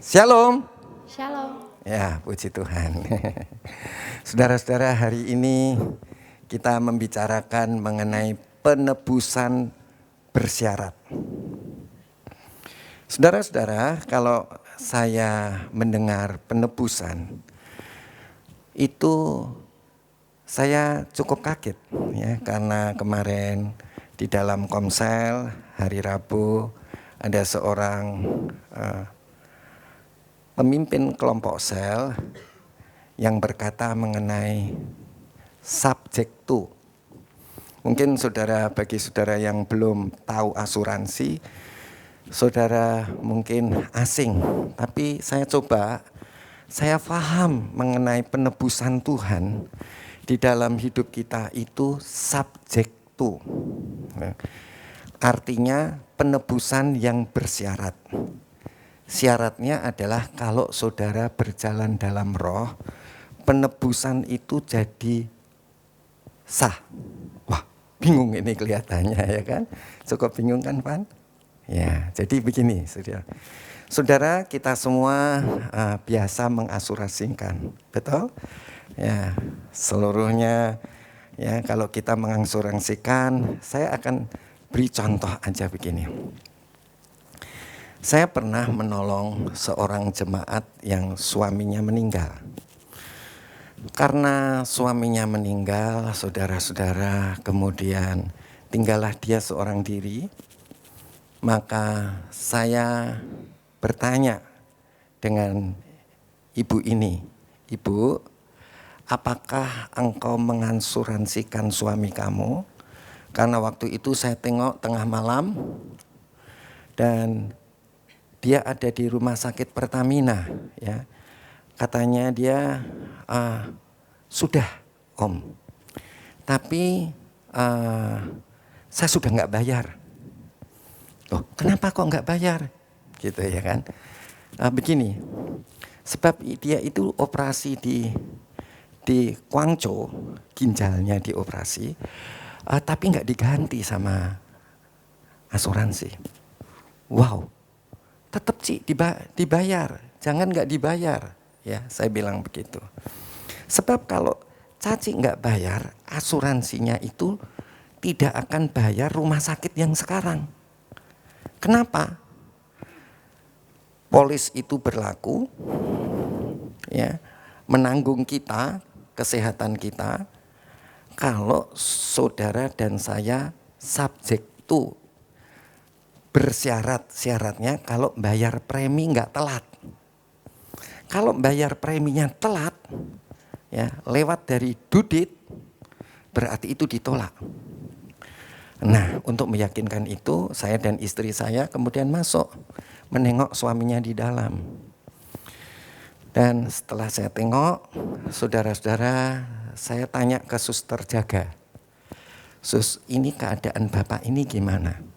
Shalom. Shalom. Ya, puji Tuhan. Saudara-saudara, hari ini kita membicarakan mengenai penebusan bersyarat. Saudara-saudara, kalau saya mendengar penebusan, itu saya cukup kaget ya, karena kemarin di dalam Komsel hari Rabu ada seorang pemimpin kelompok sel yang berkata mengenai subject to. Mungkin bagi saudara yang belum tahu asuransi, saudara mungkin asing, tapi saya paham mengenai penebusan Tuhan di dalam hidup kita itu subject to. Artinya penebusan yang bersyarat. Syaratnya adalah kalau saudara berjalan dalam roh, penebusan itu jadi sah. Wah, bingung ini kelihatannya ya kan? Cukup bingung kan, Pan? Ya, jadi begini, saudara. Saudara, kita semua biasa mengasurasikan, betul? Ya, seluruhnya ya, kalau kita mengasurasikan, saya akan beri contoh aja begini. Saya pernah menolong seorang jemaat yang suaminya meninggal. Karena suaminya meninggal, saudara-saudara, kemudian tinggallah dia seorang diri, maka saya bertanya dengan ibu ini, "Ibu, apakah engkau mengasuransikan suami kamu?" Karena waktu itu saya tengok tengah malam dan dia ada di rumah sakit Pertamina, ya. Katanya dia sudah, Om. Tapi saya sudah nggak bayar. Loh, kenapa kok nggak bayar? Gitu ya kan? Begini, sebab dia itu operasi di Guangzhou, ginjalnya dioperasi, tapi nggak diganti sama asuransi. Wow. Tetap sih dibayar, jangan nggak dibayar, ya saya bilang begitu. Sebab kalau Caci nggak bayar, asuransinya itu tidak akan bayar rumah sakit yang sekarang. Kenapa? Polis itu berlaku, ya, menanggung kita, kesehatan kita, kalau saudara dan saya subject to. Bersyaratnya kalau bayar premi nggak telat. Kalau bayar preminya telat, ya lewat dari due date, berarti itu ditolak. Nah, untuk meyakinkan itu, saya dan istri saya kemudian masuk menengok suaminya di dalam. Dan setelah saya tengok, saudara-saudara, saya tanya ke suster jaga, "Sus, ini keadaan bapak ini gimana?"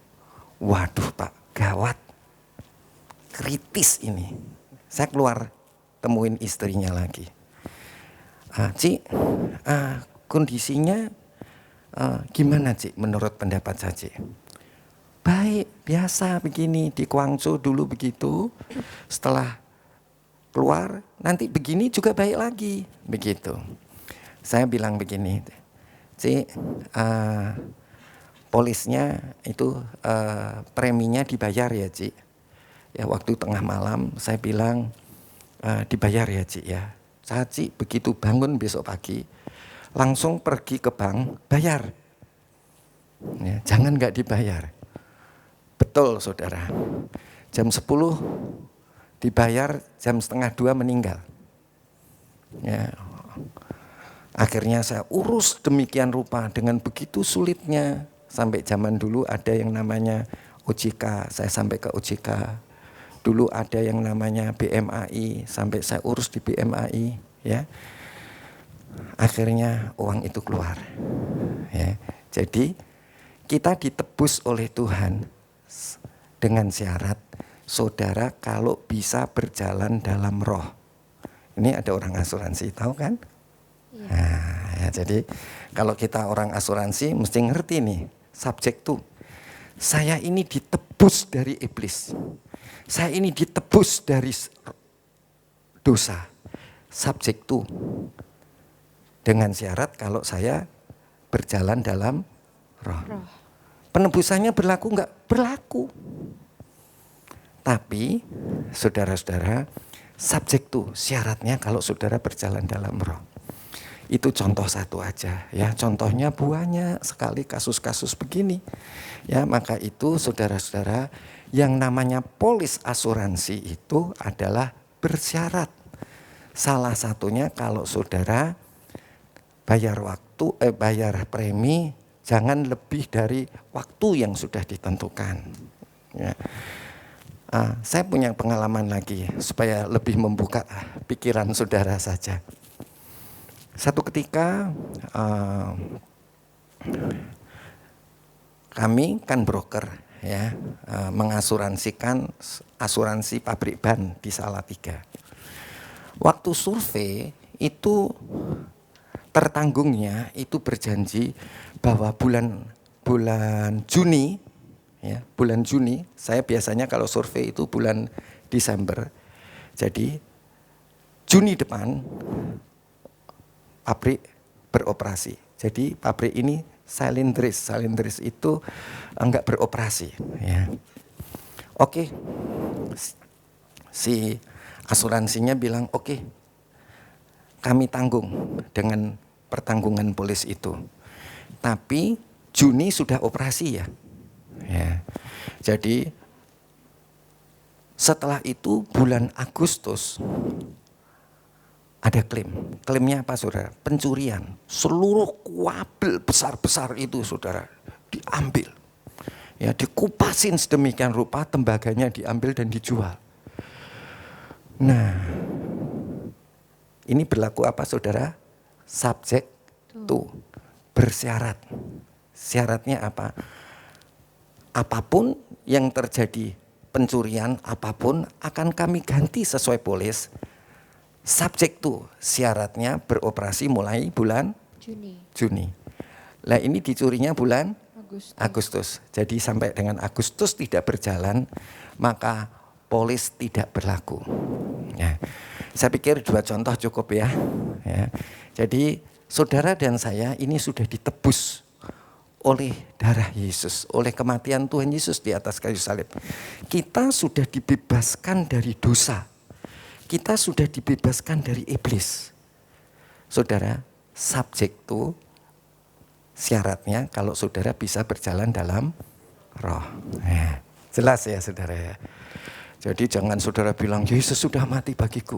"Waduh Pak, gawat, kritis ini." Saya keluar temuin istrinya lagi. "Ci, kondisinya gimana Ci menurut pendapat Ci?" "Baik, biasa begini, di Guangzhou dulu begitu, setelah keluar nanti begini juga baik lagi." Begitu. Saya bilang begini, "Ci, polisnya itu preminya dibayar ya Ci?" Ya, waktu tengah malam saya bilang dibayar ya Ci ya. Caci begitu bangun besok pagi langsung pergi ke bank bayar. Ya, jangan nggak dibayar. Betul saudara. Jam 10 dibayar, jam setengah 2 meninggal. Ya. Akhirnya saya urus demikian rupa dengan begitu sulitnya. Sampai zaman dulu ada yang namanya OJK, saya sampai ke OJK. Dulu ada yang namanya BMAI, sampai saya urus di BMAI, ya. Akhirnya uang itu keluar. Ya. Jadi kita ditebus oleh Tuhan dengan syarat saudara kalau bisa berjalan dalam roh. Ini ada orang asuransi, tahu kan? Nah, ya, jadi kalau kita orang asuransi mesti ngerti nih, subject to. Saya ini ditebus dari iblis. Saya ini ditebus dari dosa, subject to, dengan syarat kalau saya berjalan dalam roh. Penebusannya berlaku enggak? Berlaku. Tapi saudara-saudara, subject to, syaratnya kalau saudara berjalan dalam roh. Itu contoh satu aja ya, contohnya banyak sekali kasus-kasus begini. Ya, maka itu saudara-saudara, yang namanya polis asuransi itu adalah bersyarat. Salah satunya kalau saudara bayar premi jangan lebih dari waktu yang sudah ditentukan. Ya. Saya punya pengalaman lagi supaya lebih membuka pikiran saudara saja. Satu ketika kami kan broker ya, mengasuransikan asuransi pabrik ban di Salatiga. Waktu survei itu tertanggungnya itu berjanji bahwa bulan Juni ya, bulan Juni, saya biasanya kalau survei itu bulan Desember. Jadi Juni depan pabrik beroperasi. Jadi pabrik ini silindris itu enggak beroperasi ya. Oke. Si asuransinya bilang oke, kami tanggung dengan pertanggungan polis itu. Tapi Juni sudah operasi ya. Ya. Jadi setelah itu bulan Agustus ada klaim. Klaimnya apa saudara? Pencurian. Seluruh kabel besar-besar itu saudara diambil. Ya, dikupasin sedemikian rupa, tembaganya diambil dan dijual. Nah, ini berlaku apa saudara? Subject to, bersyarat. Syaratnya apa? Apapun yang terjadi, pencurian apapun akan kami ganti sesuai polis. Subject to, syaratnya beroperasi mulai bulan Juni. Lah ini dicurinya bulan Agustus. Jadi sampai dengan Agustus tidak berjalan, maka polis tidak berlaku. Ya. Saya pikir 2 contoh cukup ya. Jadi saudara dan saya ini sudah ditebus oleh darah Yesus, oleh kematian Tuhan Yesus di atas kayu salib. Kita sudah dibebaskan dari dosa. Kita sudah dibebaskan dari iblis. Saudara, subject to, syaratnya kalau saudara bisa berjalan dalam roh. Ya, jelas ya saudara ya. Jadi jangan saudara bilang Yesus sudah mati bagiku.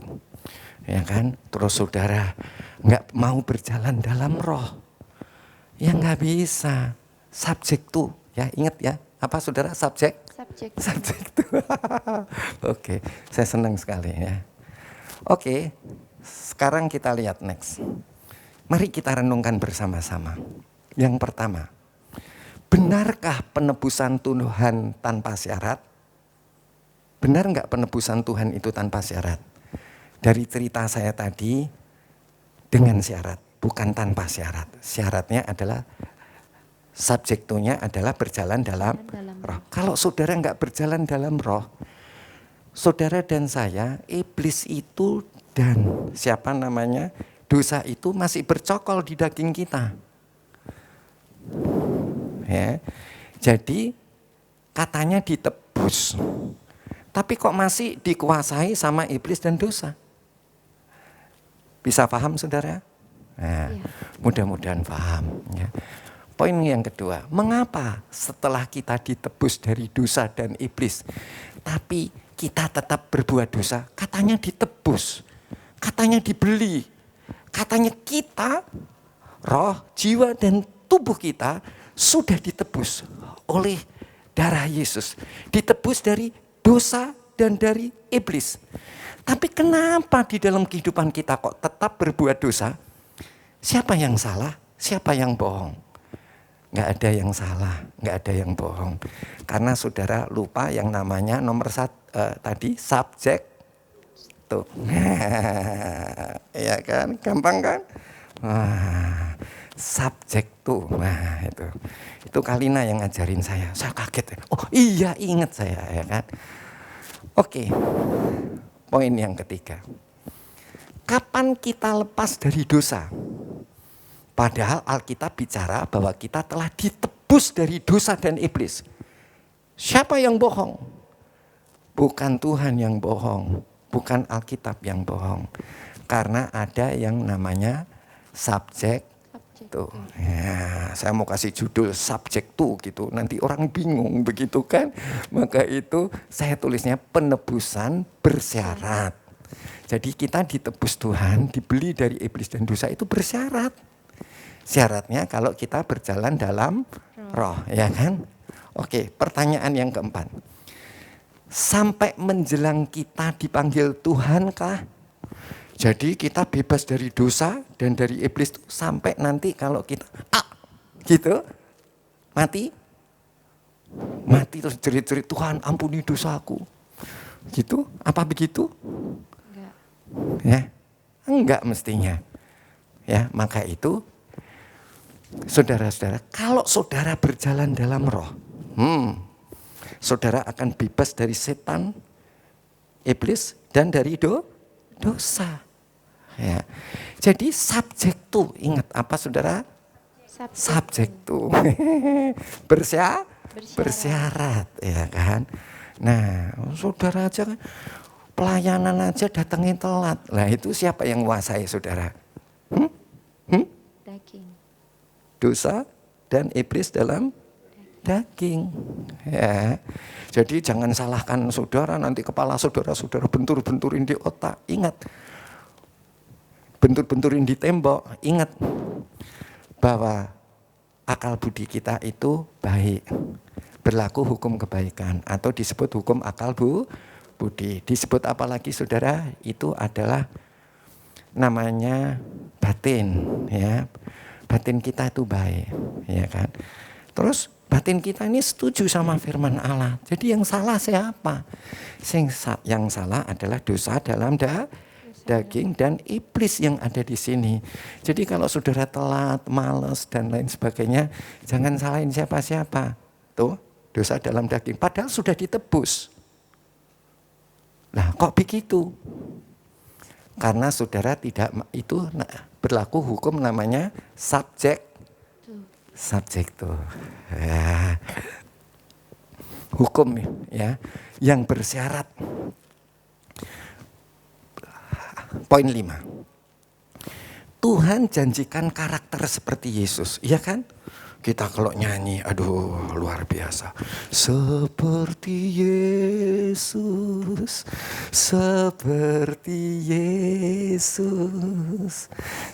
Ya kan? Terus saudara enggak mau berjalan dalam roh. Ya enggak bisa. Subject to, ya ingat ya. Apa saudara? Subject to. Oke, saya senang sekali ya. Oke, sekarang kita lihat next. Mari kita renungkan bersama-sama. Yang pertama, benarkah penebusan Tuhan tanpa syarat? Benar enggak penebusan Tuhan itu tanpa syarat? Dari cerita saya tadi, dengan syarat, bukan tanpa syarat. Syaratnya adalah, subjektonya adalah berjalan dalam roh. Kalau saudara enggak berjalan dalam roh, saudara dan saya, iblis itu dan dosa itu masih bercokol di daging kita. Ya. Jadi katanya ditebus, tapi kok masih dikuasai sama iblis dan dosa. Bisa paham saudara? Nah, mudah-mudahan paham. Ya. Poin yang kedua, mengapa setelah kita ditebus dari dosa dan iblis, tapi kita tetap berbuat dosa? Katanya ditebus, katanya dibeli, katanya kita, roh, jiwa, dan tubuh kita sudah ditebus oleh darah Yesus. Ditebus dari dosa dan dari iblis. Tapi kenapa di dalam kehidupan kita kok tetap berbuat dosa? Siapa yang salah? Siapa yang bohong? Nggak ada yang salah, nggak ada yang bohong. Karena saudara lupa yang namanya nomor 1 tadi, subject to. Ya kan, gampang kan? Subject to. Nah, itu Kalina yang ngajarin saya. Saya kaget. Oh iya, ingat saya ya kan. Oke. Poin yang ketiga. Kapan kita lepas dari dosa? Padahal Alkitab bicara bahwa kita telah ditebus dari dosa dan iblis. Siapa yang bohong? Bukan Tuhan yang bohong, bukan Alkitab yang bohong. Karena ada yang namanya subjek tuh. Ya, saya mau kasih judul subjek tuh gitu. Nanti orang bingung begitu kan. Maka itu saya tulisnya penebusan bersyarat. Jadi kita ditebus Tuhan, dibeli dari iblis dan dosa itu bersyarat. Syaratnya kalau kita berjalan dalam roh, ya kan? Oke, pertanyaan yang keempat. Sampai menjelang kita dipanggil Tuhan kah? Jadi kita bebas dari dosa dan dari iblis tuh sampai nanti kalau kita gitu mati terus jerit-jerit Tuhan ampuni dosaku. Gitu? Apa begitu? Enggak. Ya. Enggak mestinya. Ya, maka itu saudara-saudara, kalau saudara berjalan dalam roh, saudara akan bebas dari setan, iblis dan dari dosa. Ya. Jadi subjek tuh, ingat apa saudara? Subjek tuh. Bersyarat, ya kan? Nah, saudara aja kan pelayanan aja datangin telat. Lah itu siapa yang menguasai saudara? Daging. Dosa dan iblis dalam daging. Ya. Jadi jangan salahkan saudara, nanti kepala saudara bentur-benturin di otak. Ingat, bentur-benturin di tembok, ingat bahwa akal budi kita itu baik. Berlaku hukum kebaikan atau disebut hukum akal budi. Disebut apa lagi saudara? Itu adalah namanya batin, ya. Batin kita itu baik, ya kan? Terus batin kita ini setuju sama firman Allah. Jadi yang salah siapa? Yang salah adalah dosa dalam daging dan iblis yang ada di sini. Jadi kalau saudara telat, malas dan lain sebagainya, jangan salahin siapa-siapa. Tuh, dosa dalam daging. Padahal sudah ditebus. Nah, kok begitu? Karena saudara tidak itu berlaku hukum namanya subjek tuh. Ya. Hukum ya yang bersyarat. Poin 5. Tuhan janjikan karakter seperti Yesus, iya kan? Kita kalau nyanyi, aduh luar biasa. Seperti Yesus,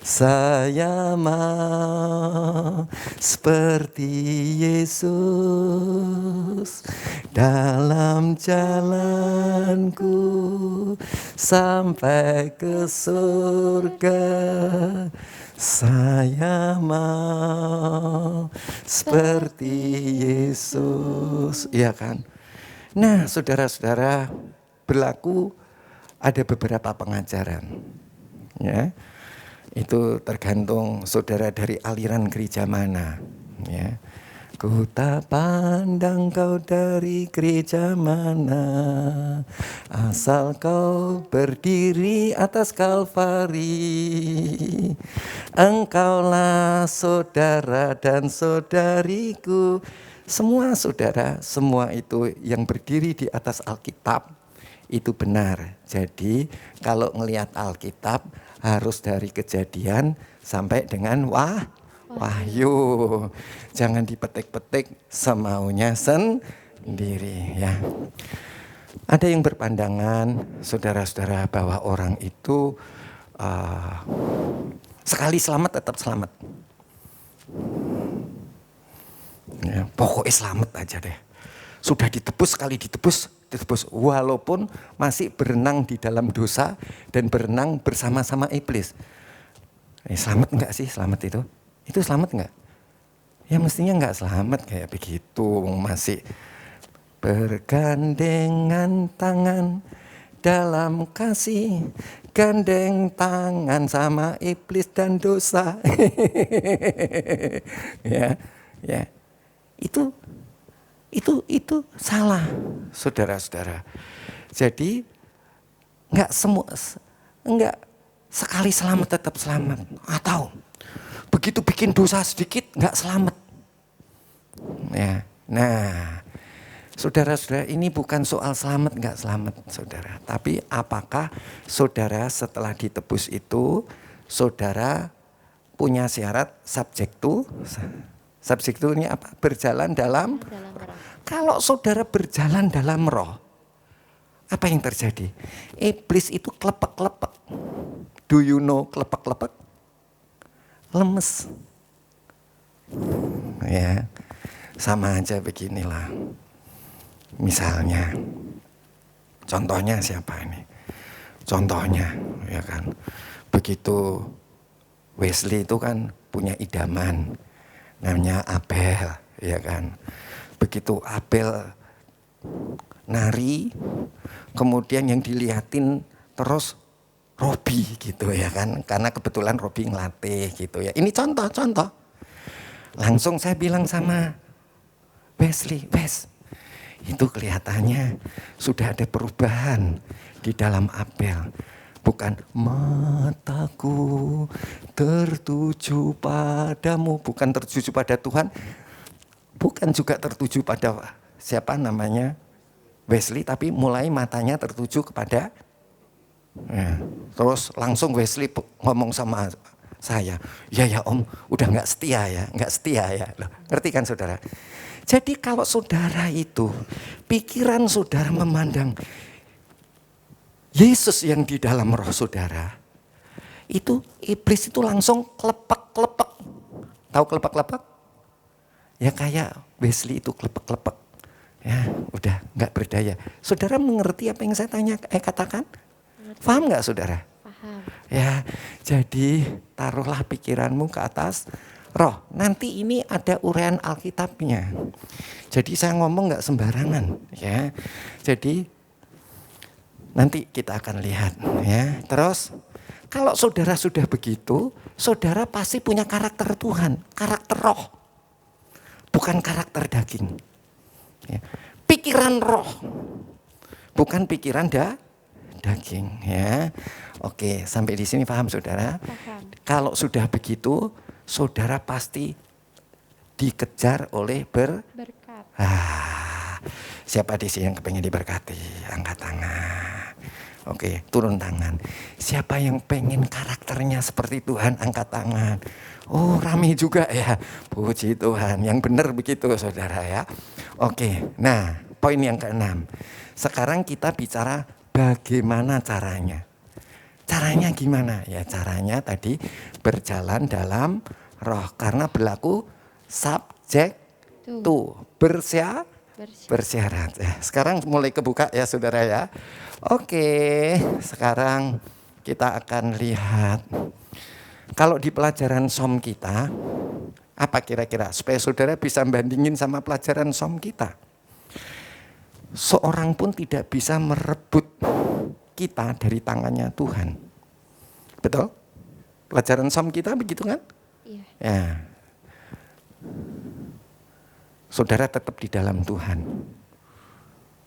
saya mau seperti Yesus dalam jalanku sampai ke surga. Saya mau seperti Yesus, iya kan? Nah, saudara-saudara, berlaku ada beberapa pengajaran, ya. Itu tergantung saudara dari aliran gereja mana, ya. Ku tak pandang kau dari gereja mana, asal kau berdiri atas Kalvari. Engkaulah saudara dan saudariku. Semua saudara, semua itu yang berdiri di atas Alkitab itu benar. Jadi kalau ngelihat Alkitab harus dari Kejadian sampai dengan Wahyu. Jangan dipetik-petik semaunya sendiri, ya. Ada yang berpandangan, saudara-saudara, bahwa orang itu sekali selamat tetap selamat. Ya, pokoknya selamat aja deh. Sudah ditebus, sekali ditebus. Walaupun masih berenang di dalam dosa dan berenang bersama-sama iblis. Selamat enggak sih selamat itu? Itu selamat enggak? Ya mestinya enggak selamat kayak begitu. Masih bergandengan tangan dalam kasih, gandeng tangan sama iblis dan dosa. ya. Itu salah, saudara-saudara. Jadi enggak sekali selamat tetap selamat. Atau begitu bikin dosa sedikit nggak selamat. Ya, nah, saudara-saudara, ini bukan soal selamat nggak selamat, saudara. Tapi apakah saudara setelah ditebus itu, saudara punya syarat subjektu ini apa? Berjalan dalam roh. Kalau saudara berjalan dalam roh, apa yang terjadi? Iblis itu klepek-klepek. Do you know klepek-klepek? Lemes. Ya, sama aja beginilah. Misalnya, contohnya siapa ini? Contohnya, ya kan, begitu Wesley itu kan punya idaman, namanya Abel, ya kan. Begitu Abel nari, kemudian yang dilihatin terus Robi gitu ya kan, karena kebetulan Robi ngelatih gitu ya. Ini contoh. Langsung saya bilang sama Wesley, Wes, itu kelihatannya sudah ada perubahan di dalam Abel. Bukan mataku tertuju padamu, bukan tertuju pada Tuhan, bukan juga tertuju pada siapa namanya Wesley, tapi mulai matanya tertuju kepada. Ya, terus langsung Wesley ngomong sama saya, ya om, udah nggak setia ya, loh, ngerti kan saudara? Jadi kalau saudara itu pikiran saudara memandang Yesus yang di dalam roh saudara, itu iblis itu langsung klepek-klepek. Tahu klepek-klepek? Ya kayak Wesley itu klepek-klepek. Ya udah nggak berdaya. Saudara mengerti apa yang saya katakan? Paham nggak saudara? Paham. Ya, jadi taruhlah pikiranmu ke atas roh. Nanti ini ada uraian Alkitabnya. Jadi saya ngomong nggak sembarangan, ya. Jadi nanti kita akan lihat, ya. Terus kalau saudara sudah begitu, saudara pasti punya karakter Tuhan, karakter roh, bukan karakter daging. Ya. Pikiran roh, bukan pikiran daging, ya. Oke, sampai di sini paham saudara? Paham. Kalau sudah begitu, saudara pasti dikejar oleh berkat. Siapa di sini yang kepengen diberkati? Angkat tangan. Oke, turun tangan. Siapa yang pengen karakternya seperti Tuhan? Angkat tangan. Oh, rame juga ya. Puji Tuhan. Yang benar begitu saudara ya. Oke, nah poin yang ke-6. Sekarang kita bicara bagaimana caranya. Caranya gimana? Ya caranya tadi berjalan dalam roh. Karena berlaku subjektu. Bersyarat. Sekarang mulai kebuka ya saudara ya. Oke, sekarang kita akan lihat. Kalau di pelajaran SOM kita, apa kira-kira? Supaya saudara bisa bandingin sama pelajaran SOM kita. Seorang pun tidak bisa merebut kita dari tangannya Tuhan. Betul? Pelajaran SOM kita begitu kan? Iya. Ya. Saudara tetap di dalam Tuhan.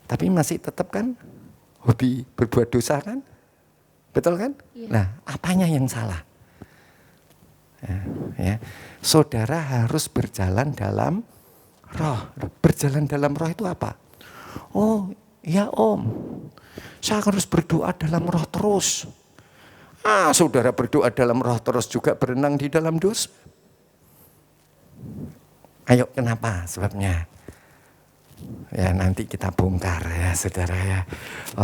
Tapi masih tetap kan hobi berbuat dosa kan? Betul kan? Iya. Nah, apanya yang salah? Ya. Saudara harus berjalan dalam roh. Berjalan dalam roh itu apa? Oh, ya om, saya harus berdoa dalam roh terus. Saudara berdoa dalam roh terus juga berenang di dalam dosa. Ayo, kenapa sebabnya? Ya nanti kita bongkar ya saudara ya.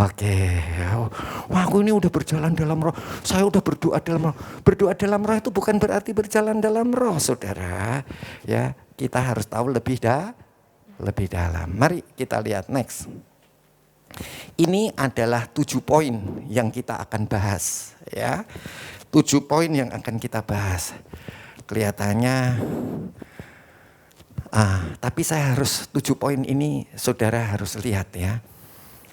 Oke. Wah, aku ini udah berjalan dalam roh. Saya udah berdoa dalam roh. Berdoa dalam roh itu bukan berarti berjalan dalam roh saudara. Ya, kita harus tahu lebih dalam. Mari kita lihat next. Ini adalah 7 poin yang kita akan bahas ya. 7 poin yang akan kita bahas. Kelihatannya tapi saya harus 7 poin ini saudara harus lihat ya.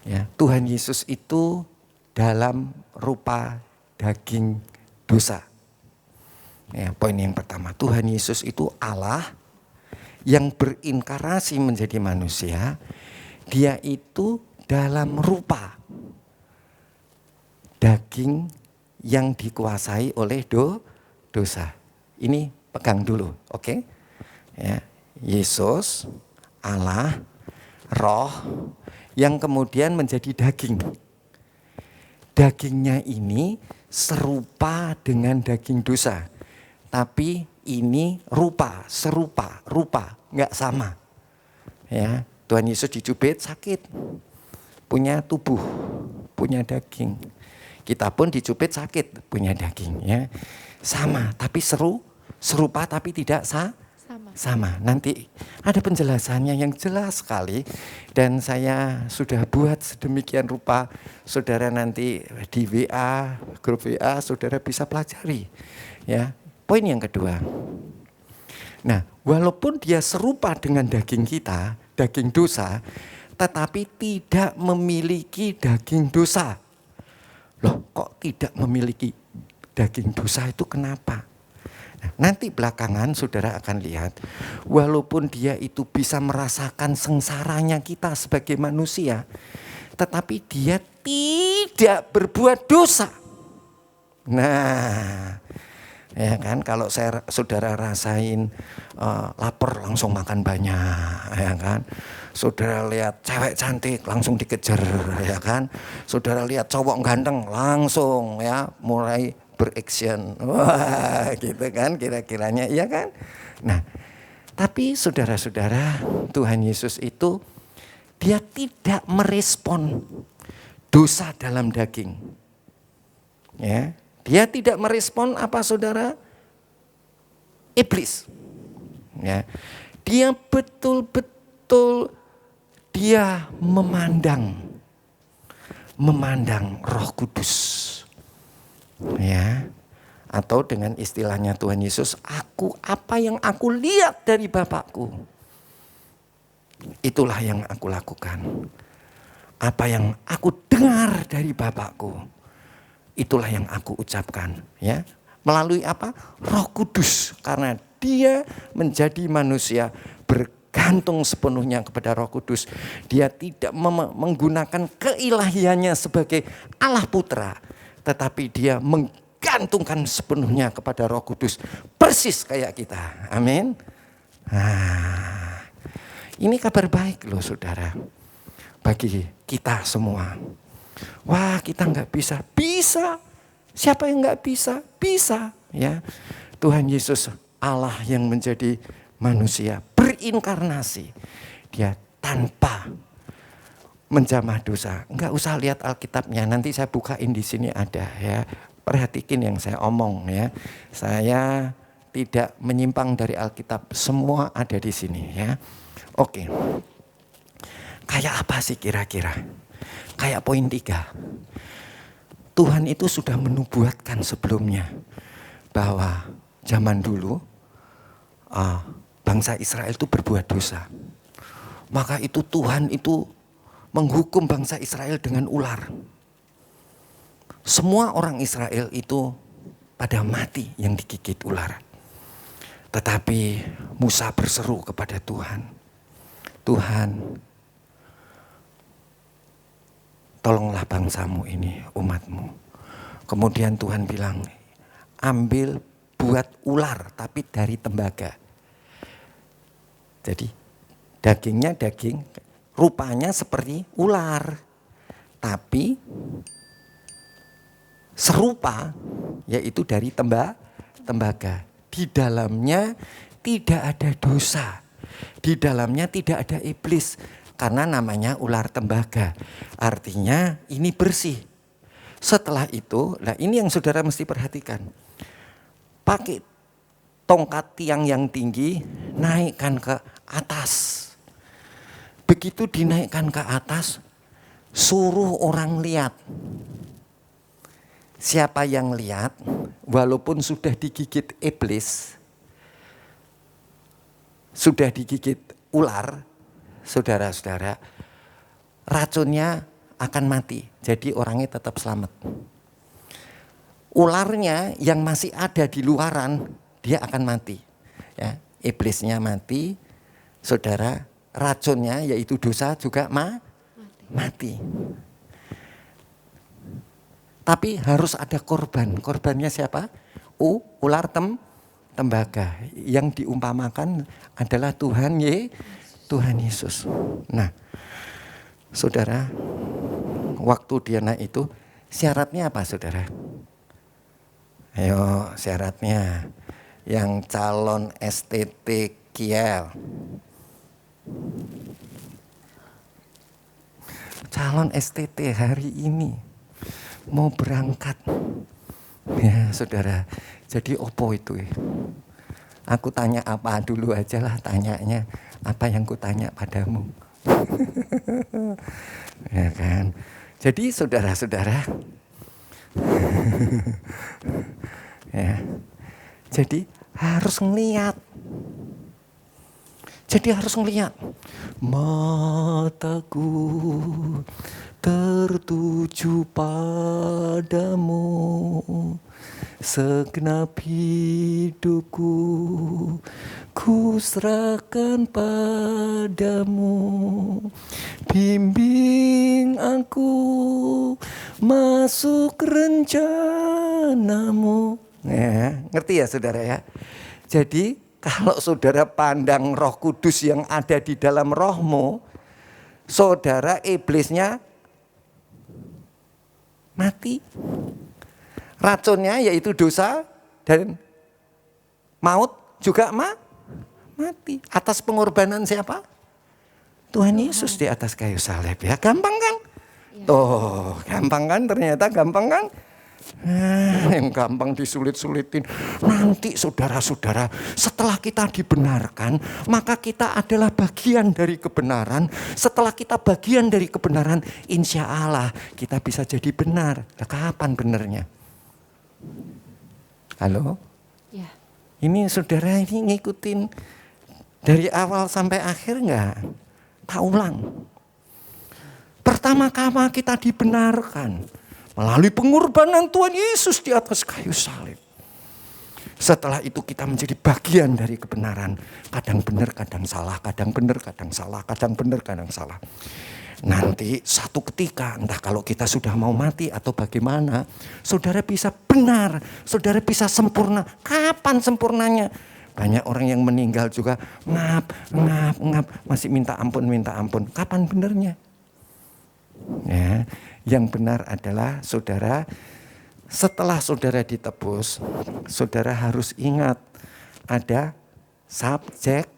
Ya, Tuhan Yesus itu dalam rupa daging dosa. Ya, poin yang pertama, Tuhan Yesus itu Allah yang berinkarnasi menjadi manusia. Dia itu dalam rupa daging yang dikuasai oleh dosa. Ini pegang dulu, oke? Ya, Yesus, Allah, Roh yang kemudian menjadi daging. Dagingnya ini serupa dengan daging dosa, tapi ini serupa, nggak sama. Ya, Tuhan Yesus dicubit sakit, punya tubuh, punya daging. Kita pun dicubit sakit, punya daging, ya. Sama, tapi serupa tapi tidak sama. Nanti ada penjelasannya yang jelas sekali dan saya sudah buat sedemikian rupa. Saudara nanti di WA, grup WA, saudara bisa pelajari. Ya, poin yang kedua. Nah, walaupun dia serupa dengan daging kita, daging dosa, tetapi tidak memiliki daging dosa. Loh, kok tidak memiliki daging dosa itu kenapa? Nah, nanti belakangan saudara akan lihat, walaupun dia itu bisa merasakan sengsaranya kita sebagai manusia, tetapi dia tidak berbuat dosa. Nah, ya kan, kalau saudara rasain lapar langsung makan banyak, ya kan. Saudara lihat cewek cantik langsung dikejar, ya kan. Saudara lihat cowok ganteng langsung ya mulai beraction. Wah, gitu kan kira-kiranya, iya kan? Nah, tapi saudara-saudara, Tuhan Yesus itu dia tidak merespon dosa dalam daging. Ya, dia tidak merespon apa saudara? Iblis. Ya. Dia betul-betul dia memandang Roh Kudus. Ya. Atau dengan istilahnya Tuhan Yesus, apa yang aku lihat dari Bapakku, itulah yang aku lakukan. Apa yang aku dengar dari Bapakku, itulah yang aku ucapkan, ya. Melalui apa? Roh Kudus, karena dia menjadi manusia bergantung sepenuhnya kepada Roh Kudus. Dia tidak menggunakan keilahiannya sebagai Allah Putra, tetapi dia menggantungkan sepenuhnya kepada Roh Kudus, persis kayak kita. Amin. Nah, ini kabar baik loh saudara, bagi kita semua. Wah, kita nggak bisa. Siapa yang nggak bisa? Bisa, ya. Tuhan Yesus, Allah yang menjadi manusia, berinkarnasi. Dia tanpa menjamah dosa. Nggak usah lihat Alkitabnya. Nanti saya bukain di sini ada, ya. Perhatikan yang saya omong, ya. Saya tidak menyimpang dari Alkitab. Semua ada di sini, ya. Oke. Kayak apa sih kira-kira? Kayak poin 3. Tuhan itu sudah menubuatkan sebelumnya bahwa zaman dulu bangsa Israel itu berbuat dosa. Maka itu Tuhan itu menghukum bangsa Israel dengan ular. Semua orang Israel itu pada mati yang digigit ular. Tetapi Musa berseru kepada Tuhan, Tuhan, tolonglah bangsamu ini, umatmu. Kemudian Tuhan bilang, buat ular tapi dari tembaga. Jadi dagingnya daging, rupanya seperti ular. Tapi serupa, yaitu dari tembaga. Di dalamnya tidak ada dosa. Di dalamnya tidak ada iblis. Karena namanya ular tembaga. Artinya ini bersih. Setelah itu, nah ini yang saudara mesti perhatikan. Pakai tongkat tiang yang tinggi, naikkan ke atas. Begitu dinaikkan ke atas, suruh orang lihat. Siapa yang lihat, walaupun sudah digigit iblis, sudah digigit ular, saudara-saudara, racunnya akan mati. Jadi orangnya tetap selamat. Ularnya yang masih ada di luaran, dia akan mati. Ya, iblisnya mati, saudara, racunnya yaitu dosa juga mati. Tapi harus ada korban. Korbannya siapa? Ular tembaga. Yang diumpamakan adalah Tuhan Yesus. Nah, saudara, waktu dia naik itu syaratnya apa, saudara? Ayo, syaratnya yang calon STT Kiel. Calon STT hari ini mau berangkat. Ya, saudara. Jadi opo itu? Aku tanya apa dulu aja lah, tanyanya apa yang ku tanya padamu. Ya kan? Jadi saudara-saudara, ya. Jadi harus ngeliat. Mataku tertuju padamu, segenap hidupku ku serahkan padamu. Bimbing aku masuk rencanamu. Ya, ngerti ya saudara ya? Jadi kalau saudara pandang Roh Kudus yang ada di dalam rohmu, saudara iblisnya mati. Racunnya yaitu dosa dan maut juga mati. Atas pengorbanan siapa? Tuhan Yesus di atas kayu salib. Ya gampang kan? Ya. Tuh gampang kan, ternyata gampang kan? Yang gampang disulit-sulitin. Nanti saudara-saudara, setelah kita dibenarkan, maka kita adalah bagian dari kebenaran. Setelah kita bagian dari kebenaran, insya Allah kita bisa jadi benar. Nah, kapan benarnya? Halo? Ya. Ini saudara ini ngikutin dari awal sampai akhir enggak? Tak ulang. Pertama-tama kita dibenarkan melalui pengorbanan Tuhan Yesus di atas kayu salib. Setelah itu kita menjadi bagian dari kebenaran. Kadang benar, kadang salah. Kadang benar, kadang salah. Kadang benar, kadang salah. Nanti satu ketika, entah kalau kita sudah mau mati atau bagaimana, saudara bisa benar, saudara bisa sempurna. Kapan sempurnanya? Banyak orang yang meninggal juga ngap, masih minta ampun. Kapan benarnya? Ya, yang benar adalah saudara, setelah saudara ditebus, saudara harus ingat ada subjek.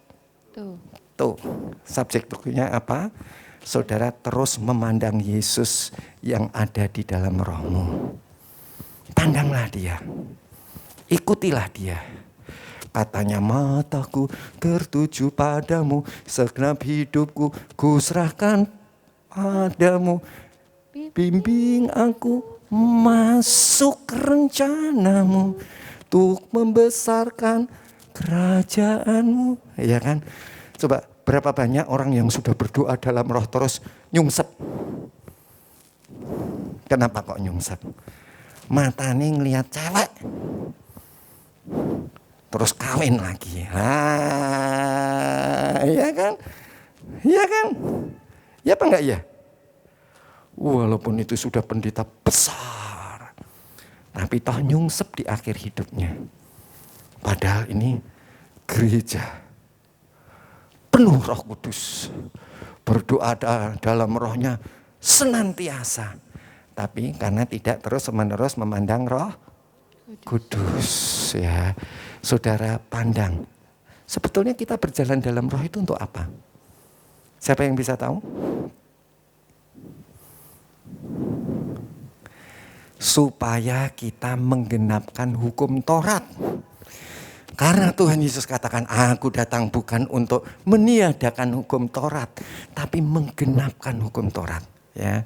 Tuh, subjek tuh-nya apa? Saudara terus memandang Yesus yang ada di dalam rohmu. Pandanglah dia. Ikutilah dia. Katanya, mataku tertuju padamu, segenap hidupku ku serahkan padamu. Bimbing aku masuk rencanamu untuk membesarkan kerajaanmu. Ya kan? Coba, berapa banyak orang yang sudah berdoa dalam roh terus nyungsep? Kenapa kok nyungsep? Matanya ngelihat cewek, terus kawin lagi. Iya kan? Iya kan? Ya apa enggak ya? Walaupun itu sudah pendeta besar, tapi toh nyungsep di akhir hidupnya. Padahal ini gereja penuh Roh Kudus, berdoa dalam rohnya senantiasa. Tapi karena tidak terus-menerus memandang Roh Kudus, ya. Saudara pandang. Sebetulnya kita berjalan dalam roh itu untuk apa? Siapa yang bisa tahu? Supaya kita menggenapkan hukum Taurat. Karena Tuhan Yesus katakan, aku datang bukan untuk meniadakan hukum Taurat, tapi menggenapkan hukum Taurat. Ya.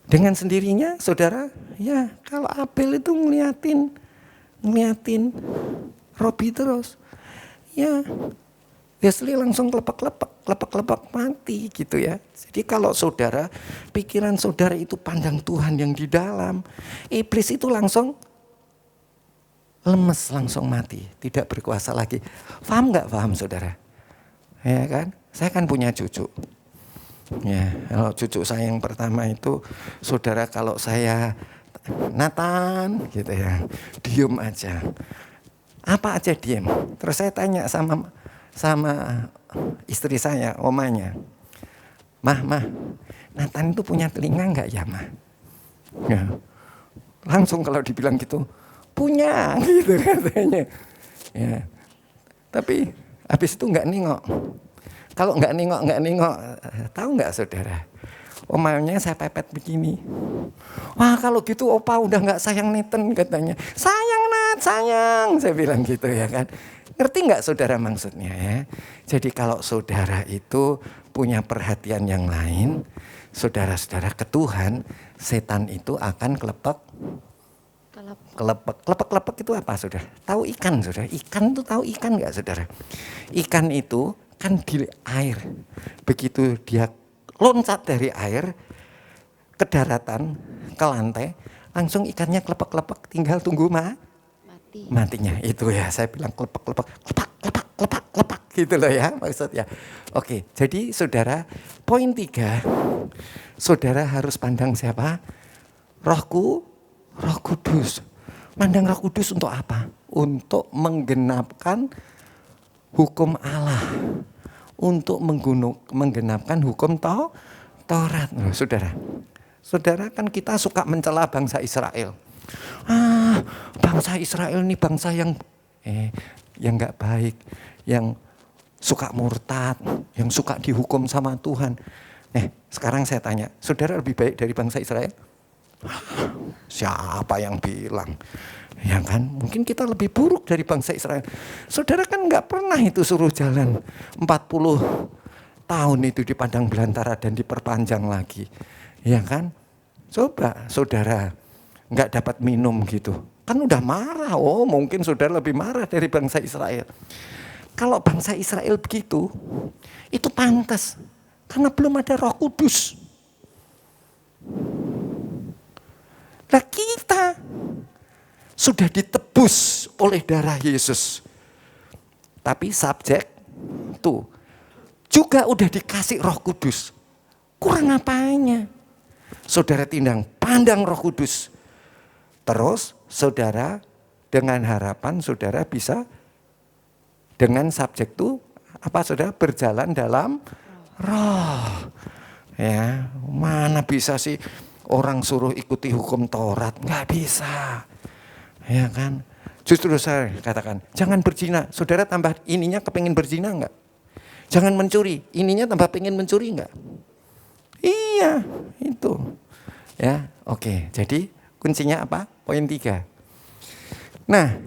Dengan sendirinya, saudara, ya kalau Abel itu ngeliatin Robi terus, ya Wesley langsung kelepek mati gitu ya. Jadi kalau saudara, pikiran saudara itu pandang Tuhan yang di dalam, iblis itu langsung lemes, langsung mati, tidak berkuasa lagi. Paham nggak? Paham saudara? Ya kan? Saya kan punya cucu. Ya, kalau cucu saya yang pertama itu, saudara kalau saya Nathan gitu ya, diem aja. Apa aja diem. Terus saya tanya sama istri saya, omanya. Mah, Nathan itu punya telinga enggak ya, Mah? Ya. Langsung kalau dibilang gitu, punya gitu katanya. Ya. Tapi habis itu enggak nengok. Kalau enggak nengok, tahu enggak saudara? Omanya saya pepet begini. Wah kalau gitu opa udah enggak sayang Nathan katanya. Sayang Nat, sayang. Saya bilang gitu ya kan. Ngerti enggak saudara maksudnya ya? Jadi kalau saudara itu punya perhatian yang lain, saudara-saudara ke Tuhan, setan itu akan kelepek. Kelepek itu apa saudara? Tahu ikan saudara? Ikan itu tahu ikan enggak saudara? Ikan itu kan di air. Begitu dia loncat dari air ke daratan, ke lantai, langsung ikannya kelepek-kelepek, tinggal tunggu matinya. Itu ya, saya bilang kelepek gitu loh ya maksudnya. Oke, jadi saudara, poin 3, saudara harus pandang siapa? Roh Kudus. Mandang Roh Kudus untuk apa? Untuk menggenapkan hukum Allah. Untuk menggenapkan hukum Taurat. Loh, saudara kan kita suka mencela bangsa Israel. Bangsa Israel ini bangsa yang enggak baik, yang suka murtad, yang suka dihukum sama Tuhan. Sekarang saya tanya, saudara lebih baik dari bangsa Israel? Siapa yang bilang? Ya kan, mungkin kita lebih buruk dari bangsa Israel. Saudara kan enggak pernah itu suruh jalan 40 tahun itu di padang belantara dan diperpanjang lagi. Ya kan? Coba saudara enggak dapat minum gitu. Kan udah marah. Mungkin saudara lebih marah dari bangsa Israel. Kalau bangsa Israel begitu, itu pantas. Karena belum ada Roh Kudus. Nah kita sudah ditebus oleh darah Yesus. Tapi subjek tuh juga udah dikasih Roh Kudus. Kurang apanya? Saudara pandang Roh Kudus. Terus saudara dengan harapan saudara bisa dengan subjek itu apa saudara berjalan dalam Roh. Ya, mana bisa sih orang suruh ikuti hukum Taurat? Nggak bisa. Ya kan? Justru saya katakan, jangan berzina. Saudara tambah ininya kepingin berzina enggak? Jangan mencuri. Ininya tambah pengen mencuri enggak? Iya, itu. Ya, oke. Jadi kuncinya apa? Poin 3. Nah,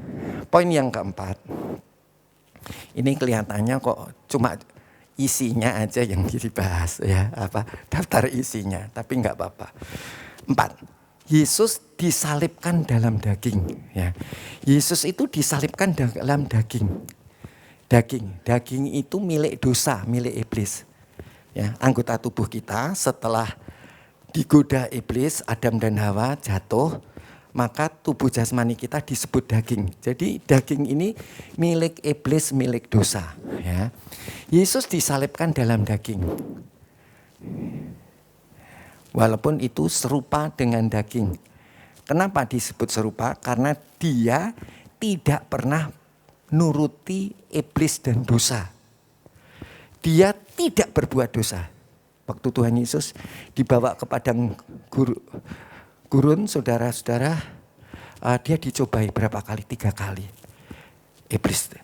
poin yang keempat. Ini kelihatannya kok cuma isinya aja yang dibahas ya, daftar isinya, tapi enggak apa-apa. 4. Yesus disalibkan dalam daging ya. Yesus itu disalibkan dalam daging. Daging itu milik dosa, milik iblis. Ya, anggota tubuh kita setelah digoda iblis, Adam dan Hawa jatuh, maka tubuh jasmani kita disebut daging. Jadi daging ini milik iblis, milik dosa ya. Yesus disalibkan dalam daging. Walaupun itu serupa dengan daging. Kenapa disebut serupa? Karena dia tidak pernah nuruti iblis dan dosa. Dia tidak berbuat dosa. Waktu Tuhan Yesus dibawa ke padang gurun, saudara-saudara, dia dicobai berapa kali? 3 kali. Iblis,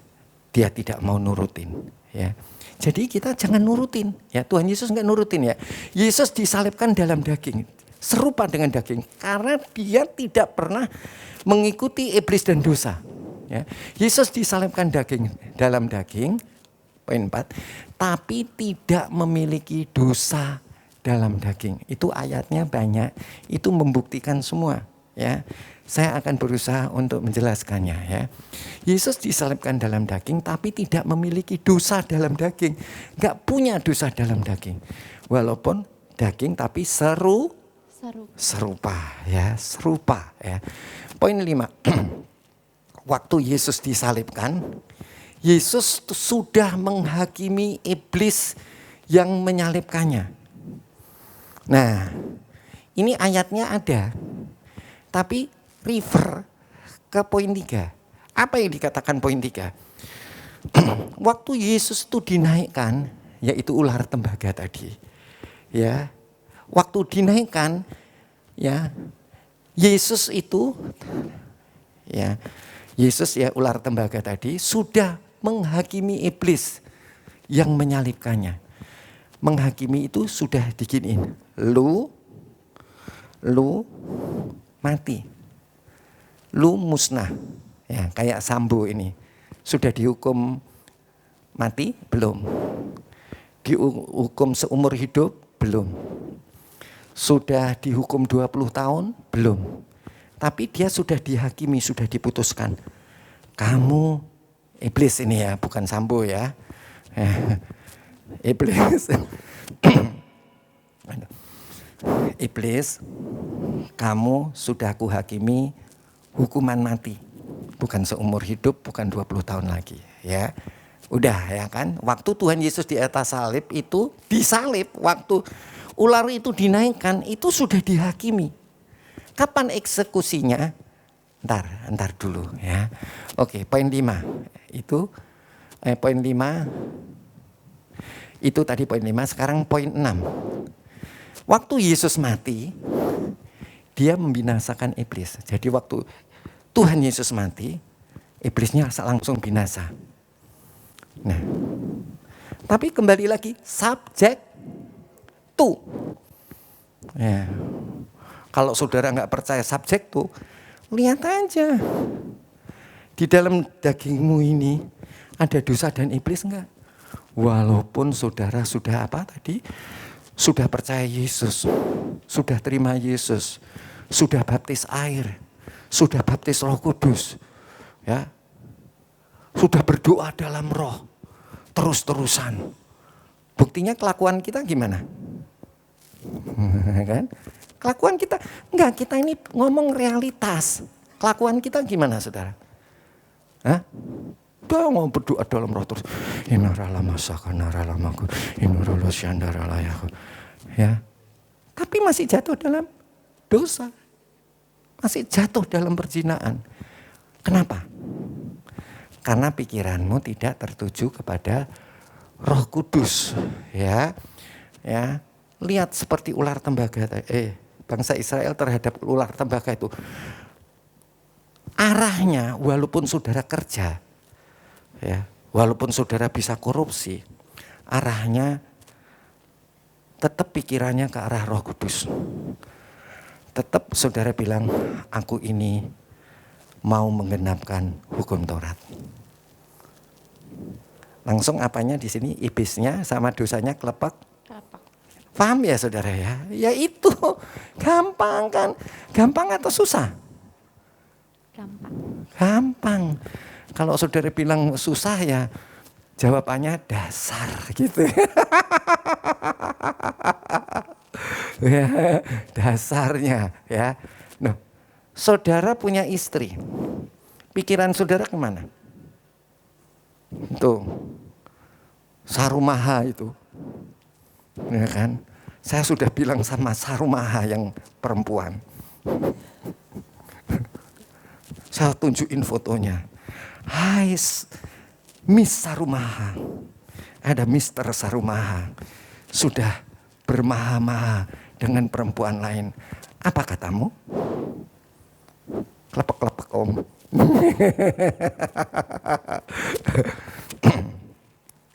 dia tidak mau nurutin. Ya. Jadi kita jangan nurutin. Ya, Tuhan Yesus enggak nurutin ya. Yesus disalibkan dalam daging, serupa dengan daging, karena dia tidak pernah mengikuti iblis dan dosa. Ya. Yesus disalibkan dalam daging, poin 4, tapi tidak memiliki dosa dalam daging. Itu ayatnya banyak, itu membuktikan semua. Ya, saya akan berusaha untuk menjelaskannya ya. Yesus disalibkan dalam daging, tapi tidak memiliki dosa dalam daging, nggak punya dosa dalam daging. Walaupun daging, tapi serupa ya. Poin 5, waktu Yesus disalibkan, Yesus sudah menghakimi iblis yang menyalibkannya. Nah, ini ayatnya ada. Tapi refer ke poin 3. Apa yang dikatakan poin 3? Waktu Yesus itu dinaikkan, yaitu ular tembaga tadi. Ya. Waktu dinaikkan, ya, Yesus itu, ya, Yesus ya ular tembaga tadi sudah menghakimi iblis yang menyalibkannya. Menghakimi itu sudah diginiin. Lu mati. Lu musnah. Ya, kayak Sambo ini. Sudah dihukum mati? Belum. Dihukum seumur hidup? Belum. Sudah dihukum 20 tahun? Belum. Tapi dia sudah dihakimi, sudah diputuskan. Kamu iblis ini ya, bukan Sambo ya. Iblis. Iblis, kamu sudah aku hakimi hukuman mati. Bukan seumur hidup, bukan 20 tahun lagi. Ya, udah ya kan. Waktu Tuhan Yesus di atas salib itu, disalib, waktu ular itu dinaikkan, itu sudah dihakimi. Kapan eksekusinya? Ntar dulu ya. Oke, poin 5. Itu poin 5. Itu tadi poin 5, sekarang poin 6. Waktu Yesus mati, dia membinasakan iblis. Jadi waktu Tuhan Yesus mati, iblisnya langsung binasa. Nah, tapi kembali lagi, subject to. Ya. Kalau saudara nggak percaya subject to, lihat aja. Di dalam dagingmu ini ada dosa dan iblis enggak? Walaupun saudara sudah apa tadi? Sudah percaya Yesus, sudah terima Yesus, sudah baptis air, sudah baptis Roh Kudus, ya, sudah berdoa dalam Roh, terus-terusan. Buktinya kelakuan kita gimana? Kan? Kelakuan kita, enggak, kita ini ngomong realitas. Kelakuan kita gimana, saudara? Hah? Udah mau berdoa dalam Roh terus. Ya. Tapi masih jatuh dalam dosa. Masih jatuh dalam perzinahan. Kenapa? Karena pikiranmu tidak tertuju kepada Roh Kudus, ya. Ya. Lihat seperti ular tembaga bangsa Israel terhadap ular tembaga itu. Arahnya walaupun saudara kerja, ya, walaupun saudara bisa korupsi, arahnya tetap pikirannya ke arah Roh Kudus. Tetap saudara bilang, aku ini mau menggenapkan hukum Taurat. Langsung apanya di sini, iblisnya sama dosanya kelepek. Paham ya saudara ya? Ya itu, gampang kan? Gampang atau susah? Gampang. Kalau saudara bilang susah ya jawabannya dasar gitu. Ya, dasarnya ya. Nah, saudara punya istri. Pikiran saudara kemana? Tuh. Sarumaha itu. Ya kan? Saya sudah bilang sama Sarumaha yang perempuan. Saya tunjukin fotonya. Hai Miss Sarumaha. Ada Mister Sarumaha. Sudah bermaha-maha dengan perempuan lain. Apa katamu? Klepek-klepek om.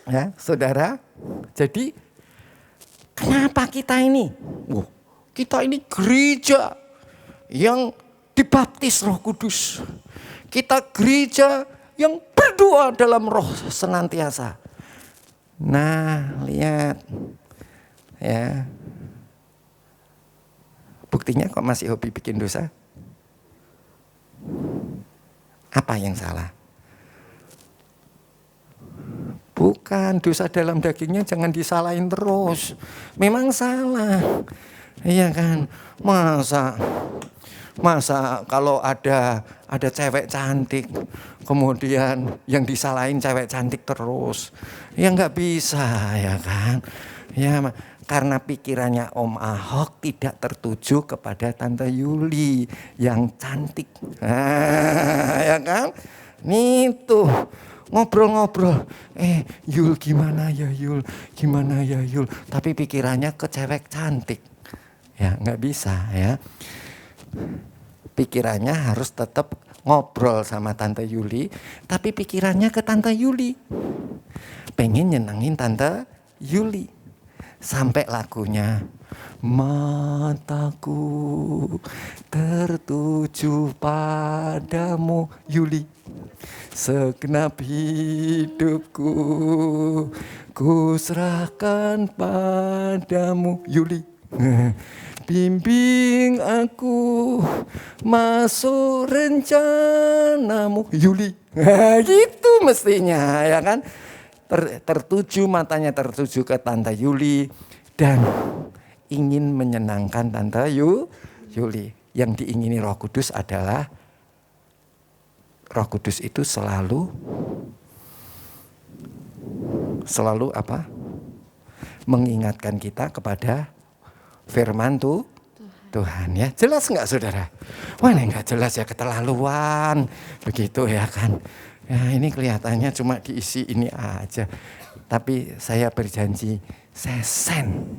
Ya, saudara. Jadi kenapa kita ini? Kita ini gereja yang dibaptis Roh Kudus. Kita gereja yang berdoa dalam Roh senantiasa. Nah, lihat. Ya. Buktinya kok masih hobi bikin dosa? Apa yang salah? Bukan, dosa dalam dagingnya jangan disalahin terus. Memang salah. Iya kan? Masa kalau ada cewek cantik, kemudian yang disalahin cewek cantik terus, ya nggak bisa ya kan? Ya Karena pikirannya Om Ahok tidak tertuju kepada Tante Yuli yang cantik. Ya kan? Nih tuh ngobrol-ngobrol. Yul gimana ya Yul? Gimana ya Yul? Tapi pikirannya ke cewek cantik. Ya nggak bisa ya. Pikirannya harus tetap ngobrol sama Tante Yuli, tapi pikirannya ke Tante Yuli. Pengen nyenengin Tante Yuli. Sampai lagunya, mataku tertuju padamu Yuli, segenap hidupku ku serahkan padamu Yuli. Bimbing aku masuk rencanamu Yuli. Gitu mestinya ya kan. Tertuju, matanya tertuju ke Tante Yuli dan ingin menyenangkan Tante Yuli. Yang diingini Roh Kudus adalah Roh Kudus itu selalu apa? Mengingatkan kita kepada firman Tuhan ya. Jelas nggak saudara? Wah ini nggak jelas ya, keterlaluan begitu ya kan. Ya ini kelihatannya cuma diisi ini aja. Tapi saya berjanji saya send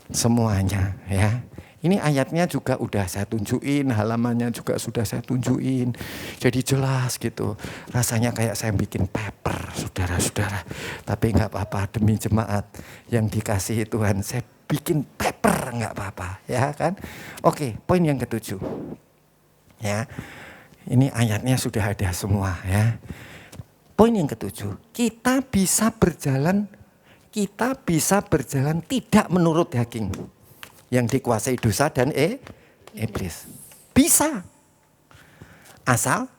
semuanya ya. Ini ayatnya juga udah saya tunjukin, halamannya juga sudah saya tunjukin. Jadi jelas gitu. Rasanya kayak saya bikin paper, saudara-saudara. Tapi nggak apa-apa, demi jemaat yang dikasihi Tuhan, saya bikin paper nggak apa-apa, ya kan? Oke, poin yang ketujuh. Ya. Ini ayatnya sudah ada semua ya. Poin yang ketujuh, kita bisa berjalan tidak menurut daging yang dikuasai dosa dan iblis. Bisa. Asal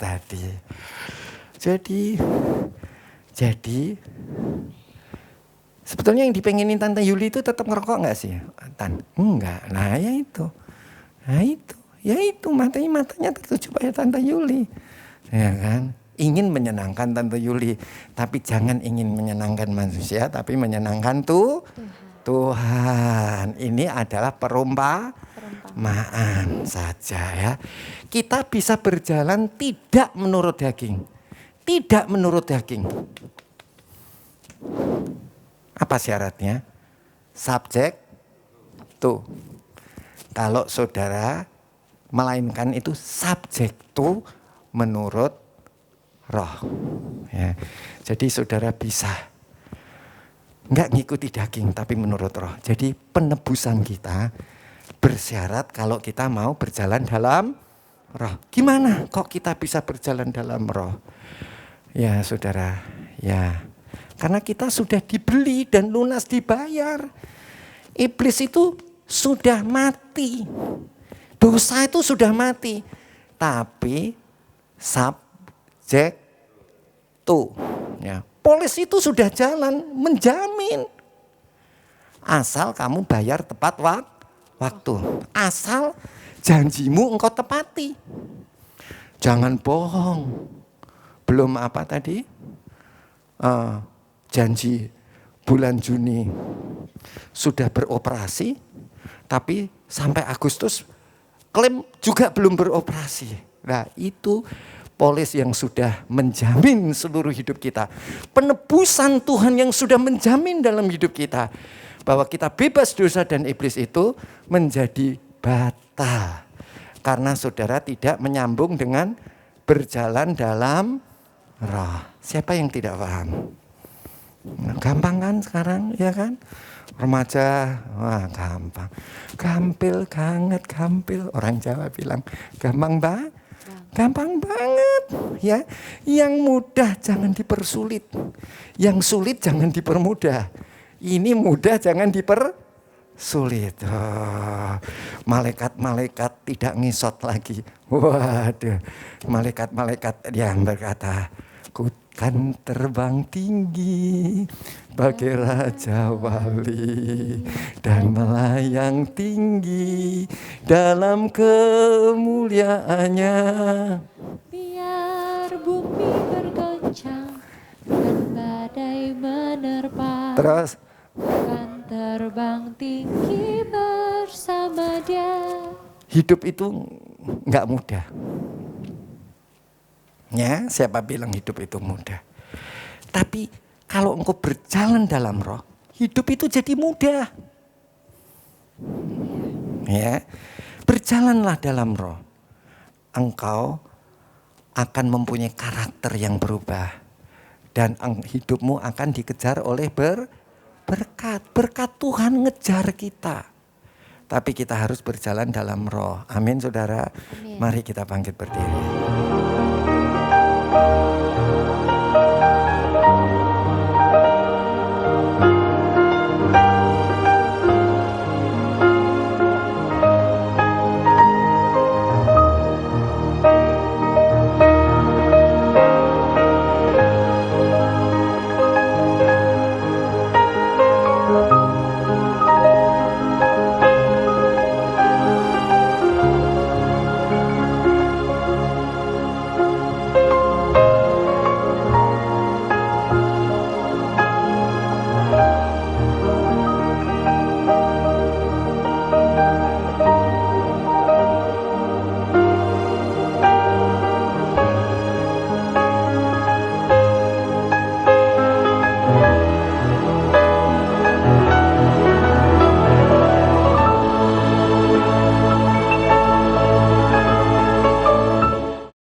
tadi. Jadi sebetulnya yang dipengenin Tante Yuli itu tetap ngerokok enggak sih? Enggak. Ya itu matanya tertuju pada Tante Yuli. Ya kan? Ingin menyenangkan Tante Yuli, tapi jangan ingin menyenangkan manusia, tapi menyenangkan Tuhan. Ini adalah perumpamaan saja ya. Kita bisa berjalan tidak menurut daging. Tidak menurut daging. Apa syaratnya? Subjek to. Kalau saudara melainkan itu subjek to menurut roh. Ya. Jadi saudara bisa enggak ngikuti daging tapi menurut roh. Jadi penebusan kita bersyarat kalau kita mau berjalan dalam roh. Gimana kok kita bisa berjalan dalam roh? Ya saudara, ya. Karena kita sudah dibeli dan lunas dibayar. Iblis itu sudah mati. Dosa itu sudah mati. Tapi subjek to. Ya. Polis itu sudah jalan menjamin. Asal kamu bayar tepat waktu. Asal janjimu engkau tepati. Jangan bohong. Belum apa tadi? Janji bulan Juni sudah beroperasi. Tapi sampai Agustus klaim juga belum beroperasi. Nah itu polis yang sudah menjamin seluruh hidup kita. Penebusan Tuhan yang sudah menjamin dalam hidup kita. Bahwa kita bebas dosa dan iblis itu menjadi batal. Karena saudara tidak menyambung dengan berjalan dalam roh. Siapa yang tidak paham? Gampang kan sekarang ya kan? Remaja, wah gampang. Gampil gampil. Orang Jawa bilang gampang banget ya. Yang mudah jangan dipersulit. Yang sulit jangan dipermudah. Ini mudah jangan dipersulit. Malaikat-malaikat tidak ngisot lagi. Waduh, malaikat-malaikat yang berkata, ku kan terbang tinggi bagai Raja Wali dan melayang tinggi dalam kemuliaannya. Biar bumi bergoncang dan badai menerpa. Terus Akan terbang tinggi bersama Dia. Hidup itu nggak mudah. Ya, siapa bilang hidup itu mudah? Tapi kalau engkau berjalan dalam roh, hidup itu jadi mudah. Ya, berjalanlah dalam roh. Engkau akan mempunyai karakter yang berubah. Dan hidupmu akan dikejar oleh berkat. Berkat Tuhan ngejar kita. Tapi kita harus berjalan dalam roh. Amin saudara. Amin. Mari kita bangkit berdiri.